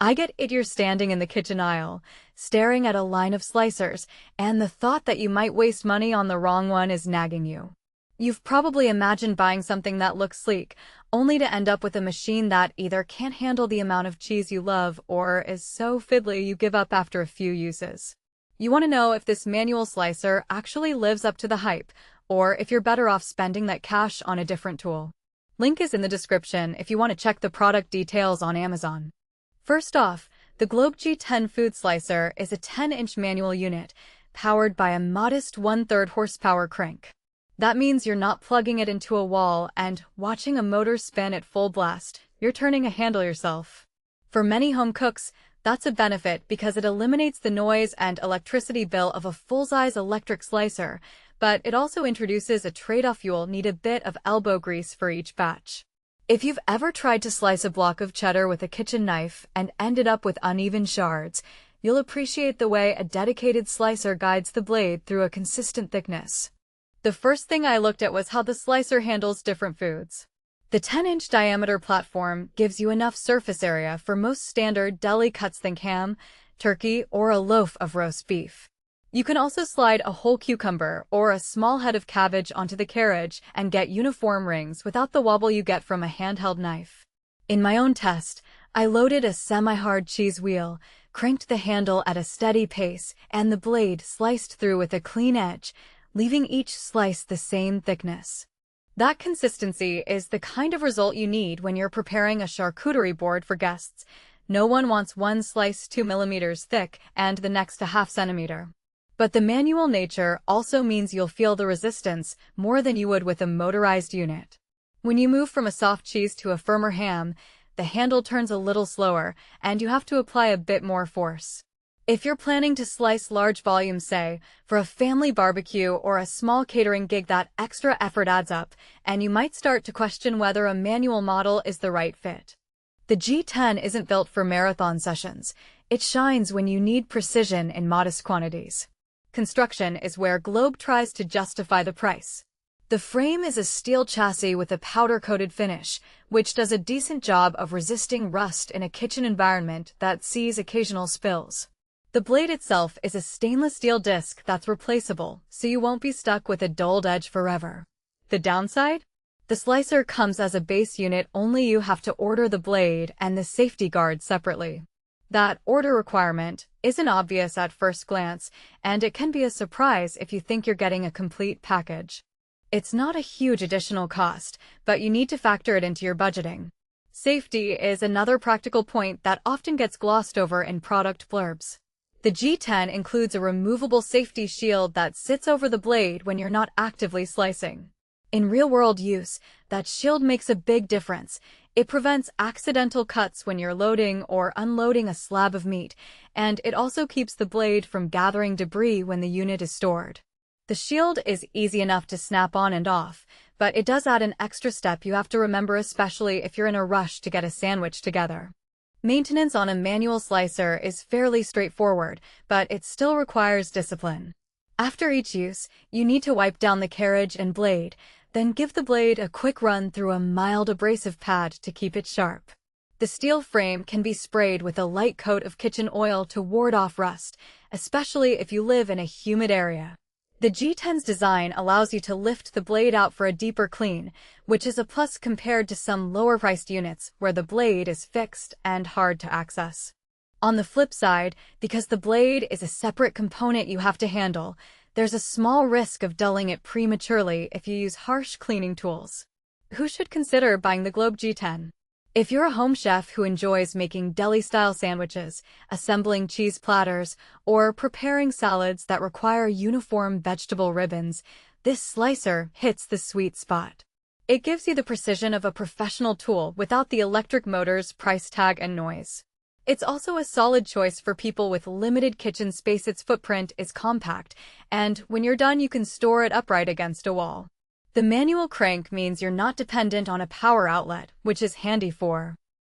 I get it. You're standing in the kitchen aisle, staring at a line of slicers, and the thought that you might waste money on the wrong one is nagging you. You've probably imagined buying something that looks sleek, only to end up with a machine that either can't handle the amount of cheese you love or is so fiddly you give up after a few uses. You want to know if this manual slicer actually lives up to the hype, or if you're better off spending that cash on a different tool. Link is in the description if you want to check the product details on Amazon. First off, the G10 Food Slicer is a 10-inch manual unit, powered by a modest 1/3 horsepower crank. That means you're not plugging it into a wall and watching a motor spin at full blast. You're turning a handle yourself. For many home cooks, that's a benefit because it eliminates the noise and electricity bill of a full-size electric slicer, but it also introduces a trade-off. You'll need a bit of elbow grease for each batch. If you've ever tried to slice a block of cheddar with a kitchen knife and ended up with uneven shards, you'll appreciate the way a dedicated slicer guides the blade through a consistent thickness. The first thing I looked at was how the slicer handles different foods. The 10-inch diameter platform gives you enough surface area for most standard deli cuts. Think ham, turkey, or a loaf of roast beef. You can also slide a whole cucumber or a small head of cabbage onto the carriage and get uniform rings without the wobble you get from a handheld knife. In my own test, I loaded a semi-hard cheese wheel, cranked the handle at a steady pace, and the blade sliced through with a clean edge, leaving each slice the same thickness. That consistency is the kind of result you need when you're preparing a charcuterie board for guests. No one wants one slice 2 millimeters thick and the next a half centimeter. But the manual nature also means you'll feel the resistance more than you would with a motorized unit. When you move from a soft cheese to a firmer ham, the handle turns a little slower, and you have to apply a bit more force. If you're planning to slice large volumes, say, for a family barbecue or a small catering gig, that extra effort adds up, and you might start to question whether a manual model is the right fit. The G10 isn't built for marathon sessions. It shines when you need precision in modest quantities. Construction is where Globe tries to justify the price. The frame is a steel chassis with a powder-coated finish, which does a decent job of resisting rust in a kitchen environment that sees occasional spills. The blade itself is a stainless steel disc that's replaceable, so you won't be stuck with a dulled edge forever. The downside? The slicer comes as a base unit. Only you have to order the blade and the safety guard separately. That order requirement isn't obvious at first glance, and it can be a surprise if you think you're getting a complete package. It's not a huge additional cost, but you need to factor it into your budgeting. Safety is another practical point that often gets glossed over in product blurbs. The G10 includes a removable safety shield that sits over the blade when you're not actively slicing. In real-world use, that shield makes a big difference. It prevents accidental cuts when you're loading or unloading a slab of meat, and it also keeps the blade from gathering debris when the unit is stored. The shield is easy enough to snap on and off, but it does add an extra step you have to remember, especially if you're in a rush to get a sandwich together. Maintenance on a manual slicer is fairly straightforward, but it still requires discipline. After each use, you need to wipe down the carriage and blade, then give the blade a quick run through a mild abrasive pad to keep it sharp. The steel frame can be sprayed with a light coat of kitchen oil to ward off rust, especially if you live in a humid area. The G10's design allows you to lift the blade out for a deeper clean, which is a plus compared to some lower-priced units where the blade is fixed and hard to access. On the flip side, because the blade is a separate component you have to handle, there's a small risk of dulling it prematurely if you use harsh cleaning tools. Who should consider buying the G10? If you're a home chef who enjoys making deli-style sandwiches, assembling cheese platters, or preparing salads that require uniform vegetable ribbons, this slicer hits the sweet spot. It gives you the precision of a professional tool without the electric motor's price tag and noise. It's also a solid choice for people with limited kitchen space. Its footprint is compact, and when you're done you can store it upright against a wall. The manual crank means you're not dependent on a power outlet, which is handy for